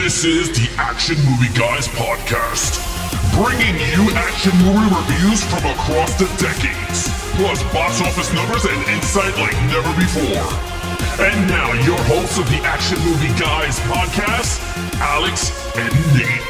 This is the Action Movie Guys podcast, bringing you action movie reviews from across the decades, plus box office numbers and insight like never before. And now, your hosts of the Action Movie Guys podcast, Alex and Nate.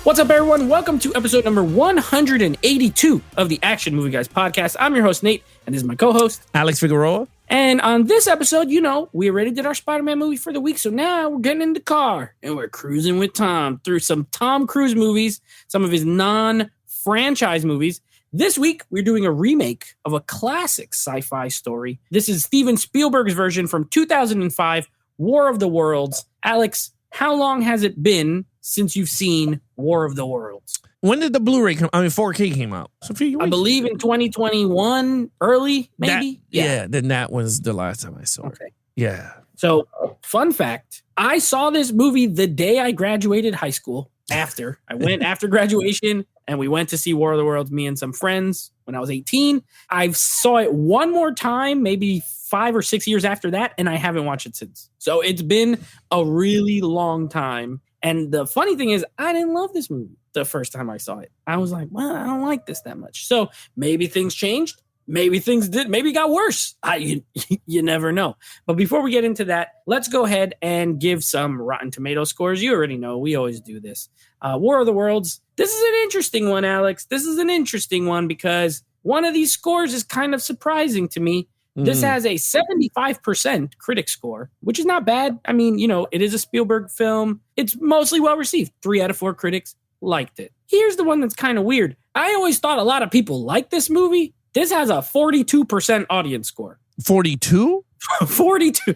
What's up, everyone? Welcome to episode number 182 of the Action Movie Guys podcast. I'm your host, Nate, and this is my co-host, Alex Figueroa. And on this episode, we already did our Spider-Man movie for the week, so now we're getting in the car and we're cruising with Tom through some Tom Cruise movies, some of his non-franchise movies. This week, we're doing a remake of a classic sci-fi story. This is Steven Spielberg's version from 2005, War of the Worlds. Alex, how long has it been since you've seen War of the Worlds? When did the Blu-ray 4K came out? So I believe in 2021, early, maybe? Then that was the last time I saw it. Okay. Yeah. So, fun fact, I saw this movie the day I graduated high school. I went after graduation, and we went to see War of the Worlds, me and some friends, when I was 18. I saw it one more time, maybe 5 or 6 years after that, and I haven't watched it since. So, it's been a really long time. And the funny thing is, I didn't love this movie the first time I saw it. I was like, well, I don't like this that much. So maybe things changed. Maybe things did. Maybe it got worse. You never know. But before we get into that, let's go ahead and give some Rotten Tomato scores. You already know. We always do this. War of the Worlds. This is an interesting one, Alex. This is an interesting one because one of these scores is kind of surprising to me. This has a 75% critic score, which is not bad. I mean, it is a Spielberg film. It's mostly well received. 3 out of 4 critics liked it. Here's the one that's kind of weird. I always thought a lot of people liked this movie. This has a 42% audience score. 42? 42.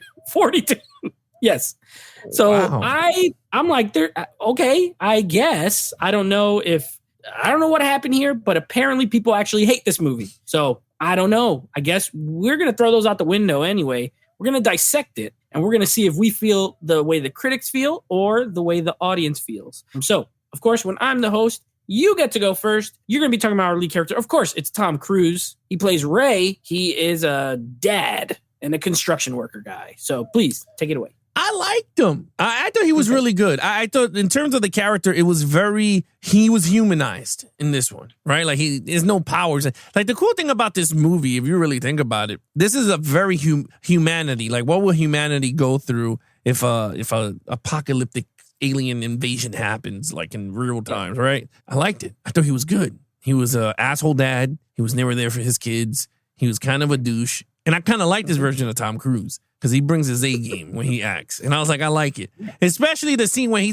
Yes. So wow. I'm like, okay, I guess. I don't know what happened here, but apparently people actually hate this movie. So I don't know. I guess we're going to throw those out the window anyway. We're going to dissect it, and we're going to see if we feel the way the critics feel or the way the audience feels. So, of course, when I'm the host, you get to go first. You're going to be talking about our lead character. Of course, it's Tom Cruise. He plays Ray. He is a dad and a construction worker guy. So please, take it away. I liked him. I thought he was really good. I thought in terms of the character, he was humanized in this one, right? Like there's no powers. Like the cool thing about this movie, if you really think about it, this is a very humanity. Like what will humanity go through if a apocalyptic alien invasion happens like in real times, right? I liked it. I thought he was good. He was an asshole dad. He was never there for his kids. He was kind of a douche. And I kind of like this version of Tom Cruise because he brings his A game when he acts. And I was like, I like it. Especially the scene when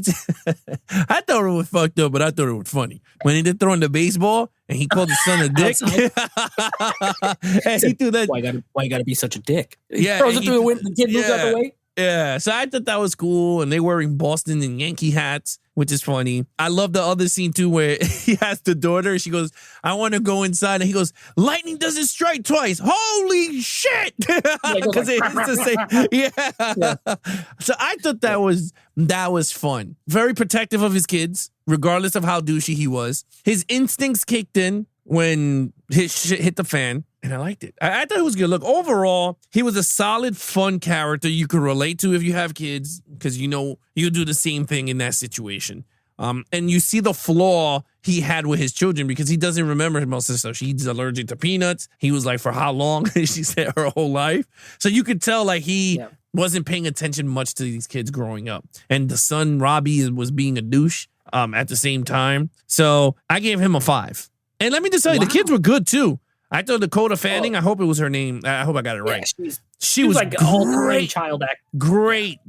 I thought it was fucked up, but I thought it was funny. When he did throwing the baseball and he called his son a dick. And he threw that. Why you gotta be such a dick? Yeah, throws it through the window, the kid moves out the way. Yeah, so I thought that was cool. And they wearing Boston and Yankee hats, which is funny. I love the other scene, too, where he has the daughter. She goes, I want to go inside. And he goes, lightning doesn't strike twice. Holy shit. Because it used to say, yeah. So I thought that was fun. Very protective of his kids, regardless of how douchey he was. His instincts kicked in when his shit hit the fan. And I liked it. I thought it was good. Look, overall, he was a solid, fun character you could relate to if you have kids, because you do the same thing in that situation. And you see the flaw he had with his children because he doesn't remember most of the stuff. She's allergic to peanuts. He was like, for how long? She said her whole life. So you could tell like he wasn't paying attention much to these kids growing up. And the son, Robbie, was being a douche at the same time. So I gave him a 5. And let me just tell you, the kids were good too. I thought Dakota Fanning, I hope it was her name. I hope I got it right. She was like great child actor. Great.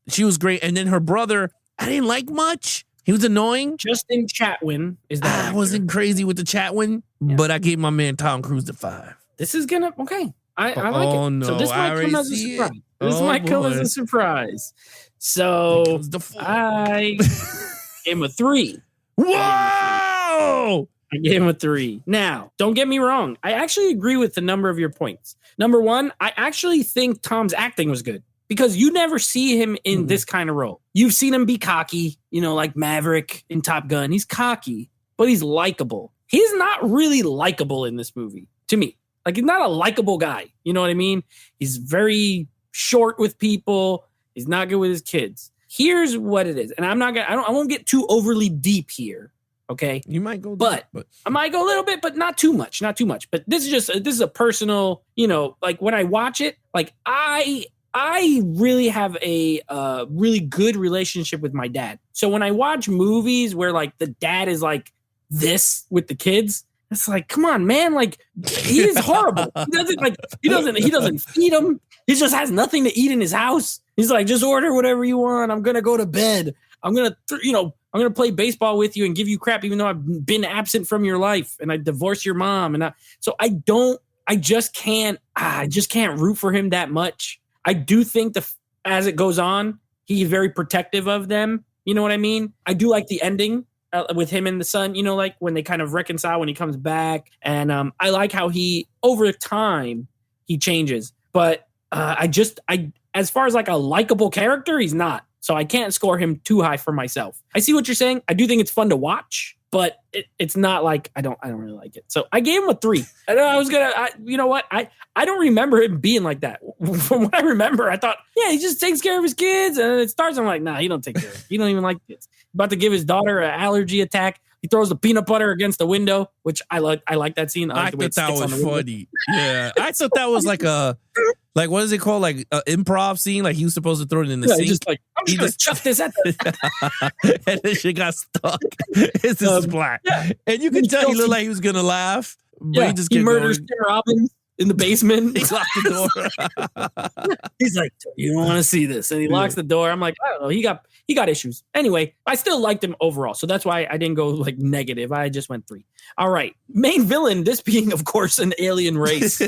She was great. And then her brother, I didn't like much. He was annoying. Justin Chatwin is that. I wasn't crazy with the Chatwin, but I gave my man Tom Cruise a 5. This is gonna I like it. No, so this might come as a surprise. So I gave him a 3. Whoa! I gave him a 3. Now, don't get me wrong. I actually agree with the number of your points. Number 1, I actually think Tom's acting was good because you never see him in this kind of role. You've seen him be cocky, like Maverick in Top Gun. He's cocky, but he's likable. He's not really likable in this movie to me. Like, he's not a likable guy. You know what I mean? He's very short with people. He's not good with his kids. Here's what it is. And I won't get too overly deep here. Okay. You might go, but I might go a little bit, but not too much. But this is a personal, like when I watch it, like I really have a really good relationship with my dad. So when I watch movies where like the dad is like this with the kids, it's like, come on, man. Like he is horrible. He doesn't feed them. He just has nothing to eat in his house. He's like, just order whatever you want. I'm going to go to bed. I'm going to play baseball with you and give you crap, even though I've been absent from your life and I divorced your mom. And I just can't root for him that much. I do think as it goes on, he's very protective of them. You know what I mean? I do like the ending with him and the son, like when they kind of reconcile when he comes back. And I like how over time, he changes. But as far as like a likable character, he's not. So I can't score him too high for myself. I see what you're saying. I do think it's fun to watch, but it's not like I don't really like it. So I gave him a 3. I know you know what? I don't remember him being like that. From what I remember, I thought, yeah, he just takes care of his kids, and then it starts. I'm like, nah, he don't take care of it. He don't even like kids. About to give his daughter an allergy attack. He throws the peanut butter against the window, which I like that scene. I thought that was funny. Yeah, I thought that was like what is it called? Like an improv scene? Like he was supposed to throw it in the sink. Just like, I'm just going to chuck this at the... And then she got stuck. It's just black. Yeah. And you can tell he looked like he was going to laugh. But he murders Tim Robbins in the basement. He locked the door. He's like, you don't want to see this. And he locks the door. I'm like, I don't know. He got issues. Anyway, I still liked him overall. So that's why I didn't go like negative. I just went 3. All right. Main villain, this being, of course, an alien race.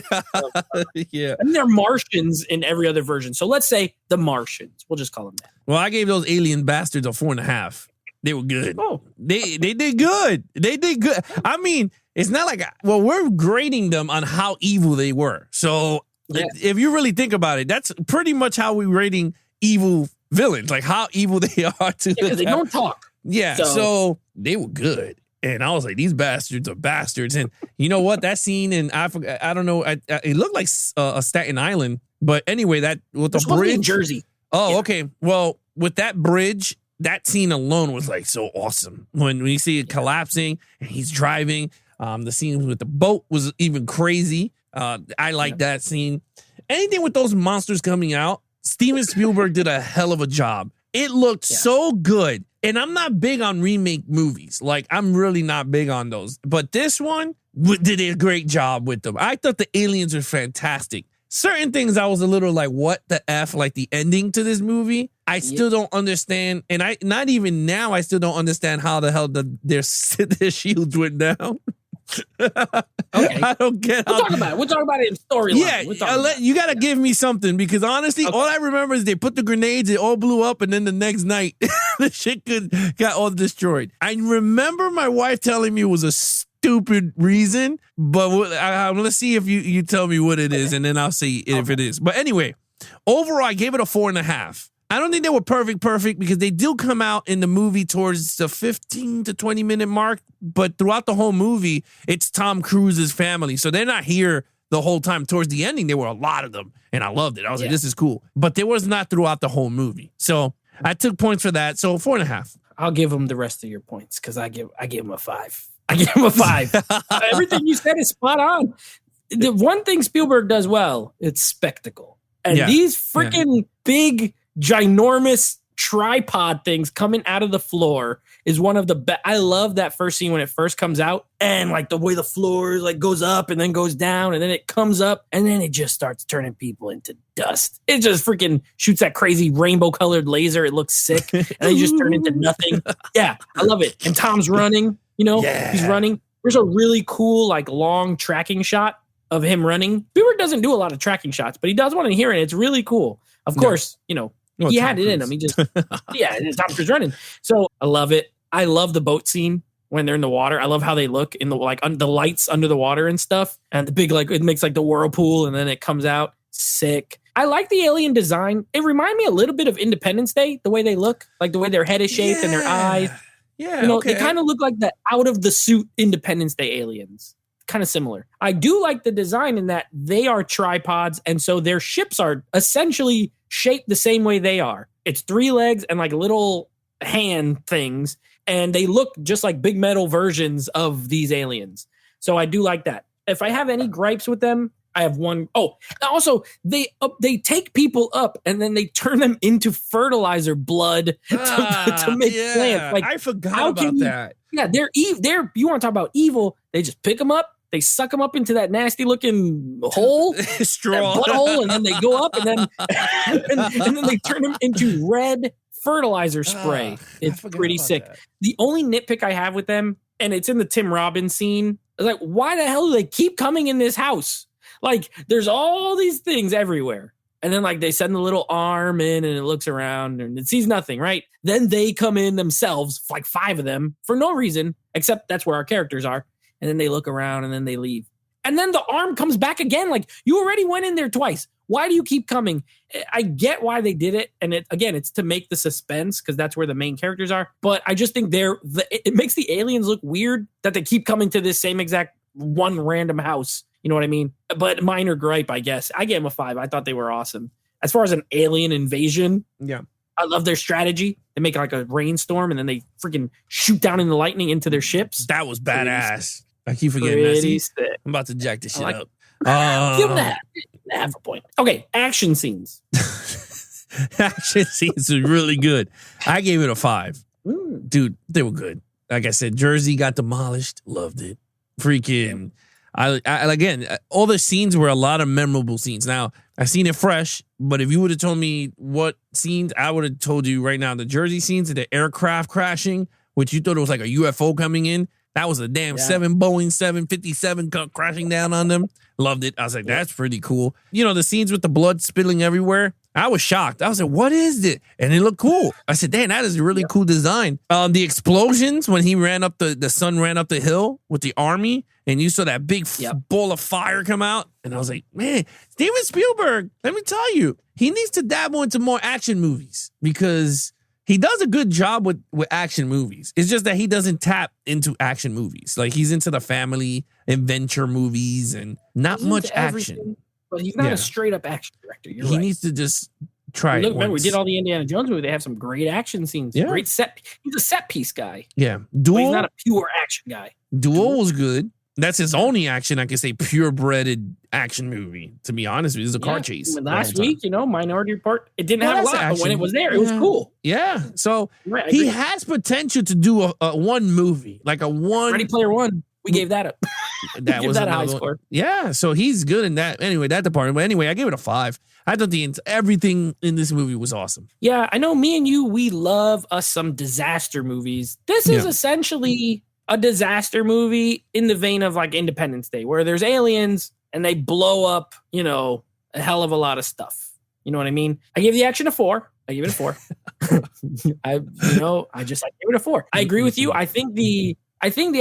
Yeah. And they're Martians in every other version. So let's say the Martians. We'll just call them that. Well, I gave those alien bastards a 4.5. They were good. Oh. They did good. They did good. I mean, it's not like, we're grading them on how evil they were. So if you really think about it, that's pretty much how we're rating evil villains, like how evil they are to because they don't talk. Yeah, so they were good. And I was like, these bastards are bastards. And you know what? That scene in Africa, I don't know, it looked like a Staten Island. But anyway, that with the bridge. In Jersey. Oh, yeah. Okay. Well, with that bridge, that scene alone was like so awesome. When you see it collapsing and he's driving, the scene with the boat was even crazy. I like that scene. Anything with those monsters coming out, Steven Spielberg did a hell of a job. It looked so good. And I'm not big on remake movies. Like, I'm really not big on those. But this one did a great job with them. I thought the aliens were fantastic. Certain things I was a little like, what the F? Like the ending to this movie, I still don't understand. And not even now, I still don't understand how the hell their shields went down. Okay. I don't get We'll talk about it. We'll talk about it in storyline. Yeah, you got to give me something because honestly, all I remember is they put the grenades, it all blew up, and then the next night, the shit got all destroyed. I remember my wife telling me it was a stupid reason, but let's see if you tell me what it is, and then I'll see if it is. But anyway, overall, I gave it a 4.5. I don't think they were perfect because they do come out in the movie towards the 15 to 20 minute mark. But throughout the whole movie, it's Tom Cruise's family. So they're not here the whole time. Towards the ending, there were a lot of them. And I loved it. I was like, this is cool. But there was not throughout the whole movie. So I took points for that. So 4.5. I'll give them the rest of your points because I give them a 5. I give them a 5. Everything you said is spot on. The one thing Spielberg does well, it's spectacle. And these freaking big, ginormous tripod things coming out of the floor is one of the best. I love that first scene when it first comes out and like the way the floor like goes up and then goes down and then it comes up and then it just starts turning people into dust. It just freaking shoots that crazy rainbow colored laser. It looks sick and they just turn into nothing. Yeah, I love it. And Tom's running, he's running. There's a really cool like long tracking shot of him running. Spielberg doesn't do a lot of tracking shots, but he does one in here and it's really cool. Of course, he had it in him. He just, it's Tom Cruise running. So I love it. I love the boat scene when they're in the water. I love how they look in the the lights under the water and stuff. And the big it makes like the whirlpool and then it comes out. Sick. I like the alien design. It reminded me a little bit of Independence Day, the way they look, like the way their head is shaped and their eyes. Yeah, they kind of look like the out of the suit Independence Day aliens. kind of similar. I do like the design in that they are tripods, and so their ships are essentially shaped the same way they are. It's 3 legs and like little hand things, and they look just like big metal versions of these aliens. So I do like that. If I have any gripes with them, I have one. Oh, also they take people up and then they turn them into fertilizer blood to make plants. Like, I forgot about that. Yeah, they're you want to talk about evil? They just pick them up, they suck them up into that nasty looking hole, straw butthole, and then they go up and then and then they turn them into red fertilizer spray. It's pretty sick. That. The only nitpick I have with them, and it's in the Tim Robbins scene, is like, why the hell do they keep coming in this house? Like, there's all these things everywhere. And then, like, they send the little arm in and it looks around and it sees nothing, right? Then they come in themselves, like 5 of them, for no reason, except that's where our characters are. And then they look around and then they leave. And then the arm comes back again. Like, you already went in there twice. Why do you keep coming? I get why they did it. And it's to make the suspense because that's where the main characters are. But I just think it makes the aliens look weird that they keep coming to this same exact one random house. You know what I mean? But minor gripe, I guess. I gave them a 5. I thought they were awesome. As far as an alien invasion, yeah, I love their strategy. They make like a rainstorm and then they freaking shoot down in the lightning into their ships. That was badass. I keep forgetting that. I'm about to jack this shit up. Give them that. Half a point. Okay, action scenes. Action scenes are really good. I gave it a 5. Dude, they were good. Like I said, Jersey got demolished. Loved it. Freaking... I again, all the scenes were a lot of memorable scenes. Now, I've seen it fresh, but if you would have told me what scenes, I would have told you right now, the Jersey scenes, the aircraft crashing, which you thought it was like a UFO coming in. That was a damn 7 Boeing 757 crashing down on them. Loved it. I was like, that's pretty cool. You know, the scenes with the blood spilling everywhere. I was shocked. I was like, what is it? And it looked cool. I said, damn, that is a really cool design. The explosions when he ran up the son ran up the hill with the army and you saw that big ball of fire come out. And I was like, man, Steven Spielberg, let me tell you, he needs to dabble into more action movies because he does a good job with action movies. It's just that he doesn't tap into action movies. Like he's into the family adventure movies and not much action. But he's not a straight up action director. He needs to just try it. Remember, we did all the Indiana Jones movies. They have some great action scenes. Yeah. Great set. He's a set piece guy. Yeah. Duel. He's not a pure action guy. Duel was good. That's his only action, I can say, purebred action movie. To be honest with you, it's a car chase. Last week, Minority Report, it didn't have a lot, but when it was there, it was cool. Yeah. So he has potential to do a one movie, like a one. Ready Player One. We gave that up. That was a high score. Yeah, so he's good in that. Anyway, that department. But anyway, I gave it a 5. I thought everything in this movie was awesome. Yeah, I know me and you, we love us some disaster movies. This is essentially a disaster movie in the vein of like Independence Day, where there's aliens and they blow up, a hell of a lot of stuff. You know what I mean? I gave the action a 4. I gave it a 4. I gave it a 4. I agree with you. I think the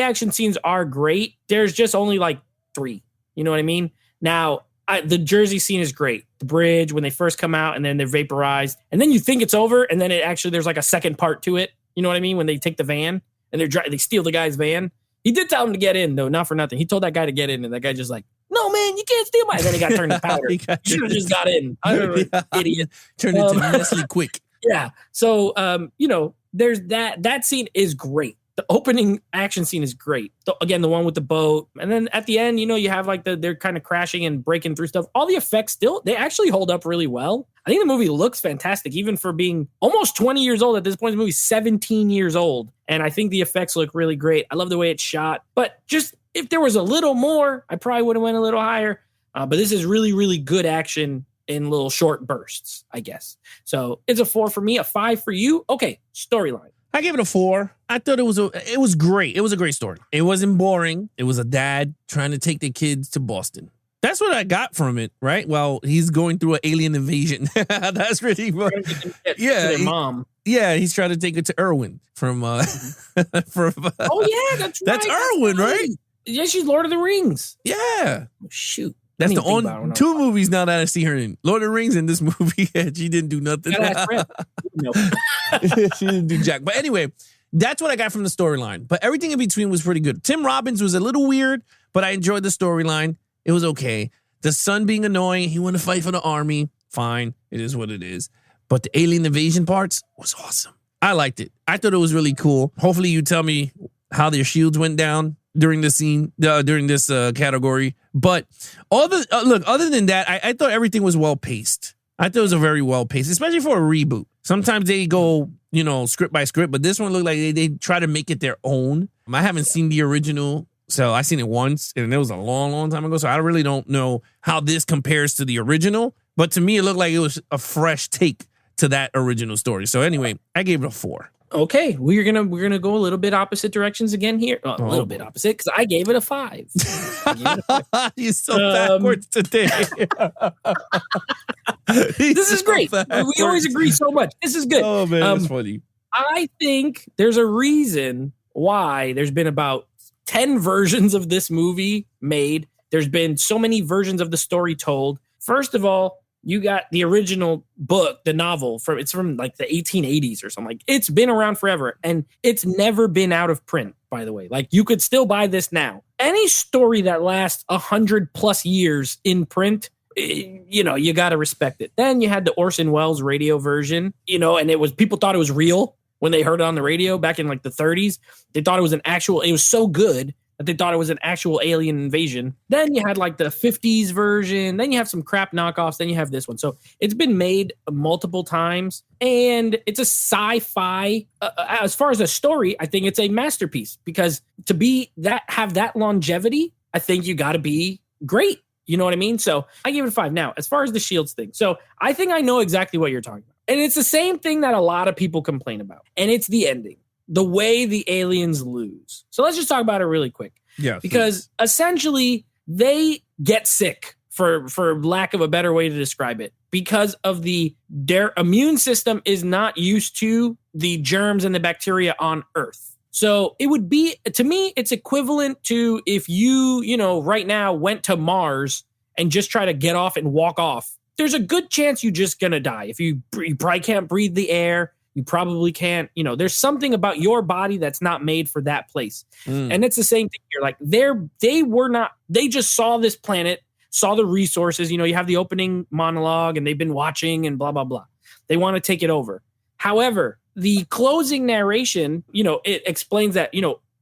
action scenes are great. There's just only like 3. You know what I mean? Now, the Jersey scene is great. The bridge, when they first come out and then they're vaporized. And then you think it's over. And then there's like a second part to it. You know what I mean? When they take the van and they steal the guy's van. He did tell him to get in, though, not for nothing. He told that guy to get in. And that guy just like, no, man, you can't steal my. And then he got turned to powder. He should have just got in. I don't know, idiot. Turned into Nestle Quick. Yeah. So, there's that scene is great. The opening action scene is great. Again, the one with the boat. And then at the end, you have like they're kind of crashing and breaking through stuff. All the effects they actually hold up really well. I think the movie looks fantastic, even for being almost 20 years old. At this point, the movie's 17 years old. And I think the effects look really great. I love the way it's shot. But just if there was a little more, I probably would have went a little higher. But this is really, really good action in little short bursts, I guess. So it's a 4 for me, a 5 for you. Okay, storyline. I gave it a 4. I thought it was great. It was a great story. It wasn't boring. It was a dad trying to take the kids to Boston. That's what I got from it, right? Well, he's going through an alien invasion. That's really fun. Yeah, mom. Yeah, he's trying to take it to Irwin from. Oh yeah, that's right. That's Irwin, right? Yeah, she's Lord of the Rings. Yeah. Oh, shoot. That's the only 2 movies now that I see her in. Lord of the Rings and this movie. She didn't do nothing. She didn't do jack. But anyway, that's what I got from the storyline. But everything in between was pretty good. Tim Robbins was a little weird, but I enjoyed the storyline. It was okay. The son being annoying, he wanted to fight for the army. Fine, it is what it is. But the alien invasion parts was awesome. I liked it. I thought it was really cool. Hopefully you tell me how their shields went down during the scene, during this category. But other than that, I thought everything was well paced. I thought it was a very well paced, especially for a reboot. Sometimes they go, script by script, but this one looked like they try to make it their own. I haven't seen the original, so I seen it once, and it was a long, long time ago. So I really don't know how this compares to the original. But to me, it looked like it was a fresh take to that original story. So anyway, I gave it a 4. Okay, we're gonna go a little bit opposite directions again here. A little bit opposite because I gave it a 5. You're so backwards today. This is great. We always agree so much. This is good. Oh man, that's funny. I think there's a reason why there's been about 10 versions of this movie made. There's been so many versions of the story told. First of all, you got the original book, the novel it's from like the 1880s or something. Like, it's been around forever and it's never been out of print, by the way. Like, you could still buy this now. Any story that lasts 100+ years in print, you got to respect it. Then you had the Orson Welles radio version, and people thought it was real when they heard it on the radio back in like the 30s. They thought it was so good that they thought it was an actual alien invasion. Then you had like the 50s version. Then you have some crap knockoffs. Then you have this one. So it's been made multiple times, and it's a sci-fi. As far as a story, I think it's a masterpiece, because to have that longevity, I think you got to be great. You know what I mean? So I gave it a 5. Now, as far as the shields thing, so I think I know exactly what you're talking about. And it's the same thing that a lot of people complain about. And it's the ending. The way the aliens lose. So let's just talk about it really quick. Yeah. Because essentially they get sick, for lack of a better way to describe it, because of their immune system is not used to the germs and the bacteria on Earth. So it would be, to me, it's equivalent to if you, right now went to Mars and just try to get off and walk off. There's a good chance you're just going to die. If you probably can't breathe the air. You probably can't, there's something about your body that's not made for that place. And it's the same thing here. Like they just saw this planet, saw the resources, you have the opening monologue and they've been watching and blah, blah, blah. They want to take it over. However, the closing narration, it explains that,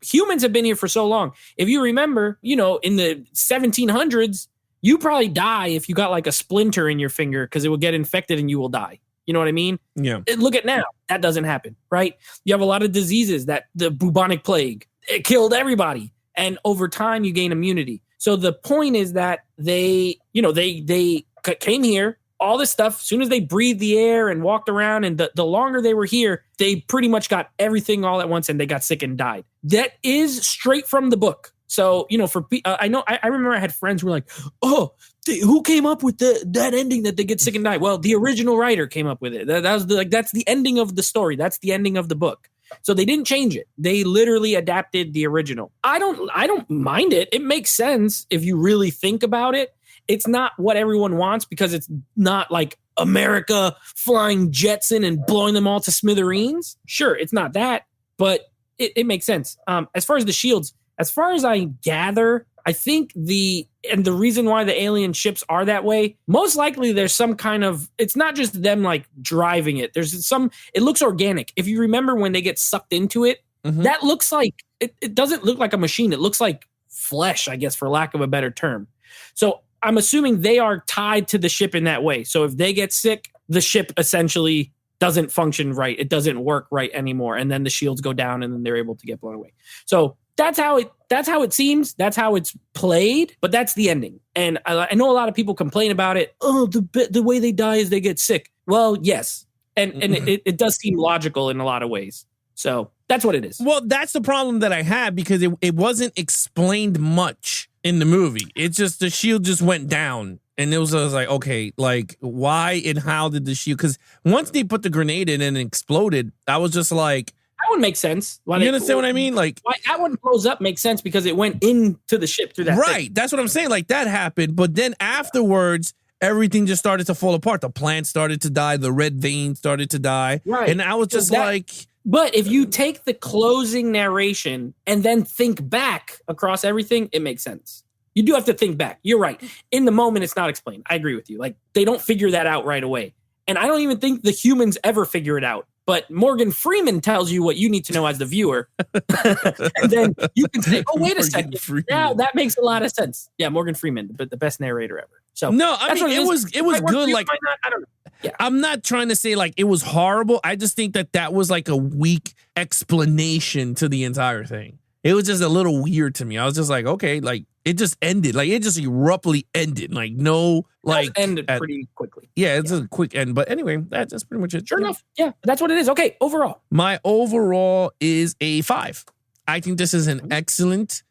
humans have been here for so long. If you remember, in the 1700s, you probably die if you got like a splinter in your finger because it will get infected and you will die. You know what I mean? Yeah. Look at now. That doesn't happen, right? You have a lot of diseases the bubonic plague, it killed everybody. And over time, you gain immunity. So the point is that they came here, all this stuff, as soon as they breathed the air and walked around, and the longer they were here, they pretty much got everything all at once and they got sick and died. That is straight from the book. So, I remember I had friends who were like, oh, who came up with that ending that they get sick and die? Well, the original writer came up with it. That's the ending of the story. That's the ending of the book. So they didn't change it. They literally adapted the original. I don't mind it. It makes sense if you really think about it. It's not what everyone wants because it's not like America flying jets in and blowing them all to smithereens. Sure, it's not that, but it makes sense. As far as the shields, as far as I gather, I think the reason why the alien ships are that way, most likely there's some kind of, it's not just them like driving it. It looks organic. If you remember when they get sucked into it, that looks like, it doesn't look like a machine. It looks like flesh, I guess, for lack of a better term. So I'm assuming they are tied to the ship in that way. So if they get sick, the ship essentially doesn't function right. It doesn't work right anymore. And then the shields go down and then they're able to get blown away. So that's how it seems. That's how it's played, but that's the ending. And I know a lot of people complain about it. Oh, the way they die is they get sick. Well, yes. And it does seem logical in a lot of ways. So that's what it is. Well, that's the problem that I had because it wasn't explained much in the movie. It's just the shield just went down. And it was like, okay, like why and how did the shield? Because once they put the grenade in and it exploded, I was just like, that would make sense. You understand what I mean? Like, why that one blows up makes sense because it went into the ship through that. Right. thing. That's what I'm saying. Like that happened. But then afterwards, everything just started to fall apart. The plant started to die. The red vein started to die. Right. And I was just But if you take the closing narration and then think back across everything, it makes sense. You do have to think back. You're right. In the moment, it's not explained. I agree with you. Like, they don't figure that out right away. And I don't even think the humans ever figure it out. But Morgan Freeman tells you what you need to know as the viewer. And then you can say, oh, wait a second. Yeah, that makes a lot of sense. Yeah, Morgan Freeman, but the best narrator ever. So no, I mean, it was good. Like, I don't know. Yeah. I'm not trying to say like it was horrible. I just think that was like a weak explanation to the entire thing. It was just a little weird to me. I was just like, okay, like it just ended. Like it just abruptly ended. Like no, like ended pretty quickly. Yeah, it's a quick end. But anyway, that's pretty much it. Sure enough. Yeah, that's what it is. Okay, overall. My overall is a 5. I think this is an excellent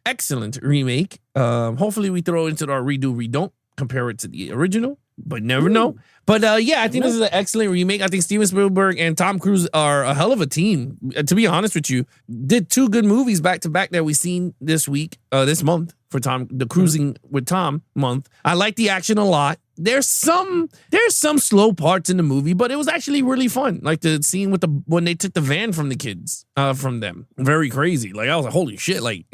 remake. Hopefully we throw into our redon't compare it to the original, but never know. But yeah, I think this is an excellent remake. I think Steven Spielberg and Tom Cruise are a hell of a team. To be honest with you, did 2 good movies back to back that we've seen this month for the Cruising with Tom month. I like the action a lot. There's some slow parts in the movie, but it was actually really fun. Like the scene with when they took the van from the kids, from them. Very crazy. Like I was like, holy shit! Like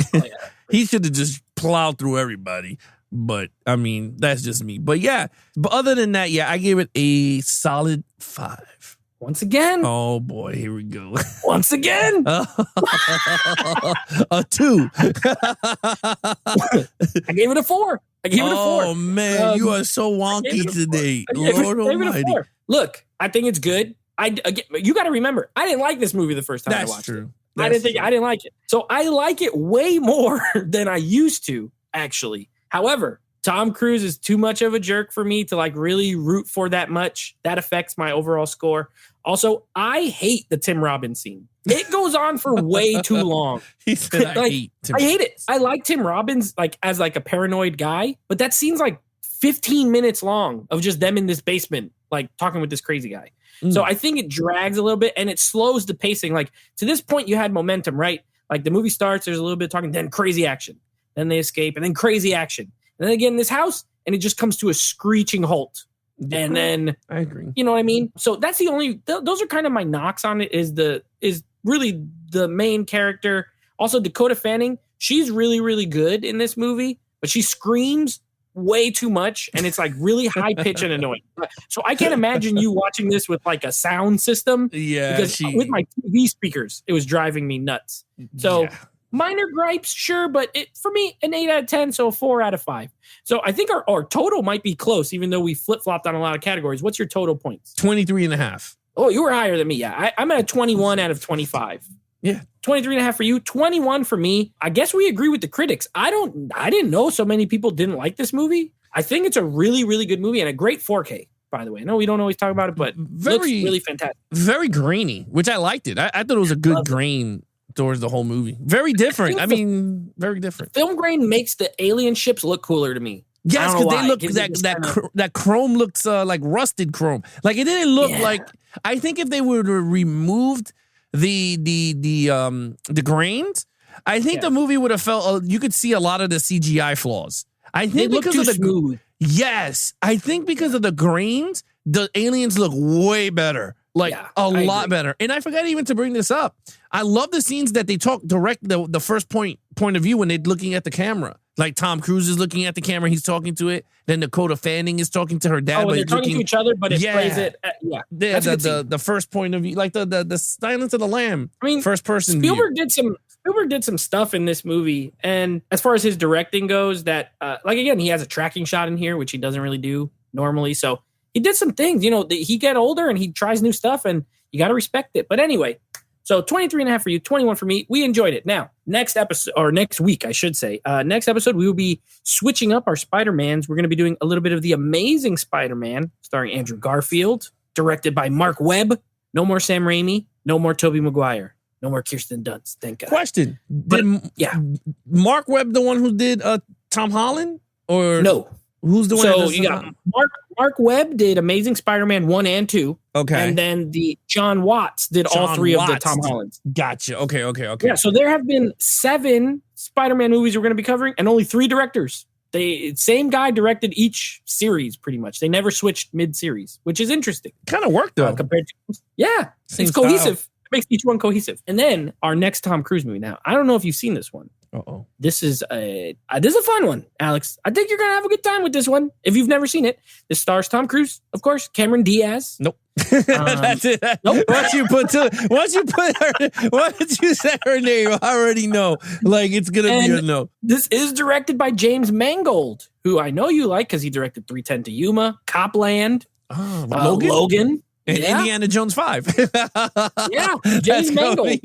he should have just plowed through everybody. But I mean, that's just me. But yeah, but other than that, yeah, I gave it a solid 5. Once again. Oh boy, here we go. Once again. A 2. I gave it a 4. Oh man, you are so wonky today. Lord Almighty. Look, I think it's good. You got to remember, I didn't like this movie the first time I watched it. I didn't like it. So I like it way more than I used to, actually. However, Tom Cruise is too much of a jerk for me to like really root for that much. That affects my overall score. Also, I hate the Tim Robbins scene. It goes on for way too long. He said, I hate it. I like Tim Robbins like as like a paranoid guy, but that scene's like 15 minutes long of just them in this basement, like talking with this crazy guy. So I think it drags a little bit and it slows the pacing. Like to this point, you had momentum, right? Like the movie starts, there's a little bit of talking, then crazy action. Then they escape, and then crazy action. And then again in this house, and it just comes to a screeching halt. And then I agree. You know what I mean? So that's the only those are kind of my knocks on it is really the main character. Also Dakota Fanning, she's really, really good in this movie, but she screams way too much and it's like really high pitch and annoying. So I can't imagine you watching this with like a sound system. Yeah. Because with my TV speakers, it was driving me nuts. So minor gripes, sure, but for me, an 8 out of 10, so a 4 out of 5. So I think our total might be close, even though we flip-flopped on a lot of categories. What's your total points? 23.5. Oh, you were higher than me. Yeah, I'm at a 21 out of 25. Yeah. 23.5 for you, 21 for me. I guess we agree with the critics. I didn't know so many people didn't like this movie. I think it's a really, really good movie and a great 4K, by the way. I know we don't always talk about it, but looks really fantastic. Very grainy, which I liked it. I thought it was a good grain towards the whole movie. Very different. Very different. Film grain makes the alien ships look cooler to me. Yes, because they look that chrome looks like rusted chrome. Like it didn't look like. I think if they would have removed the grains, I think the movie would have felt. You could see a lot of the CGI flaws. I think because of the smooth. Yes, I think because of the grains, the aliens look way better. Like a lot better. And I forgot even to bring this up. I love the scenes that they talk direct the first point of view when they're looking at the camera. Like Tom Cruise is looking at the camera, he's talking to it. Then Dakota Fanning is talking to her dad. Oh, they're talking to each other, but it plays it. The first point of view, like the Silence of the Lamb. I mean, first person. Spielberg did some stuff in this movie, and as far as his directing goes, that like again, he has a tracking shot in here, which he doesn't really do normally. So he did some things, he get older and he tries new stuff and you got to respect it. But anyway, so 23.5 for you, 21 for me. We enjoyed it. Now, next week, I should say, next episode, we will be switching up our Spider-Mans. We're going to be doing a little bit of The Amazing Spider-Man, starring Andrew Garfield, directed by Mark Webb. No more Sam Raimi. No more Tobey Maguire. No more Kirsten Dunst. Thank God. Question. Mark Webb the one who did Tom Holland? Or no. Who's the one? So you got Mark Webb did Amazing Spider-Man 1 and 2. Okay. And then the John Watts did all 3 of the Tom Hollands. Gotcha. Okay. Yeah, so there have been 7 Spider-Man movies we're going to be covering and only 3 directors. Same guy directed each series pretty much. They never switched mid-series, which is interesting. Kind of worked though. Compared to it's cohesive. It makes each one cohesive. And then our next Tom Cruise movie. Now, I don't know if you've seen this one. Uh-oh. This is a fun one, Alex. I think you're gonna have a good time with this one if you've never seen it. This stars Tom Cruise, of course, Cameron Diaz. Nope. That's it. Nope. Once you say her name, I already know. Like, it's gonna be a no. This is directed by James Mangold, who I know you like because he directed 3:10 to Yuma, Copland, Logan. And Indiana Jones 5. Yeah, James Mangold.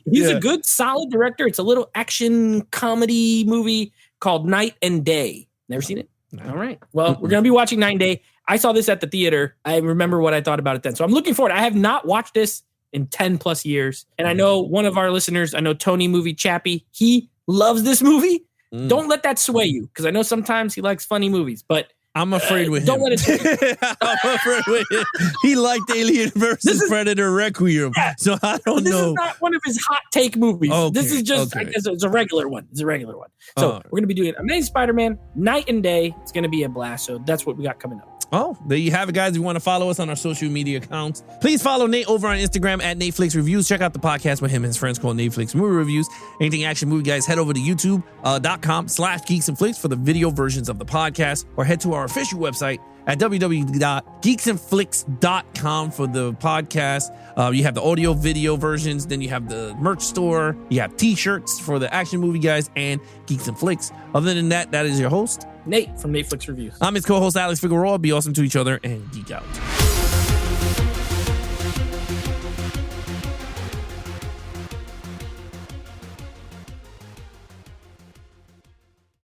He's a good, solid director. It's a little action comedy movie called Night and Day. Never seen it? No. All right. Well, we're going to be watching Night and Day. I saw this at the theater. I remember what I thought about it then. So I'm looking forward. I have not watched this in 10 plus years. And I know one of our listeners, I know Tony Movie Chappie, he loves this movie. Don't let that sway you, because I know sometimes he likes funny movies, but I'm afraid with him. Don't let it. I'm afraid with him. He liked Alien versus Predator Requiem, so I don't know. This is not one of his hot take movies. Okay, This is just, I guess it's a regular one. So we're going to be doing Amazing Spider-Man, Night and Day. It's going to be a blast. So that's what we got coming up. Oh, there you have it, guys. If you want to follow us on our social media accounts, please follow Nate over on Instagram at NateFlix Reviews. Check out the podcast with him and his friends called NateFlix Movie Reviews. Anything action movie, guys, head over to youtube.com/Geeks and Flicks for the video versions of the podcast, or head to our official website at www.geeksandflicks.com for the podcast. You have the audio video versions, then you have the merch store, you have t-shirts for the action movie guys and Geeks and Flicks. Other than that, that is your host, Nate from NateFlix Reviews. I'm his co-host, Alex Figueroa. Be awesome to each other and geek out.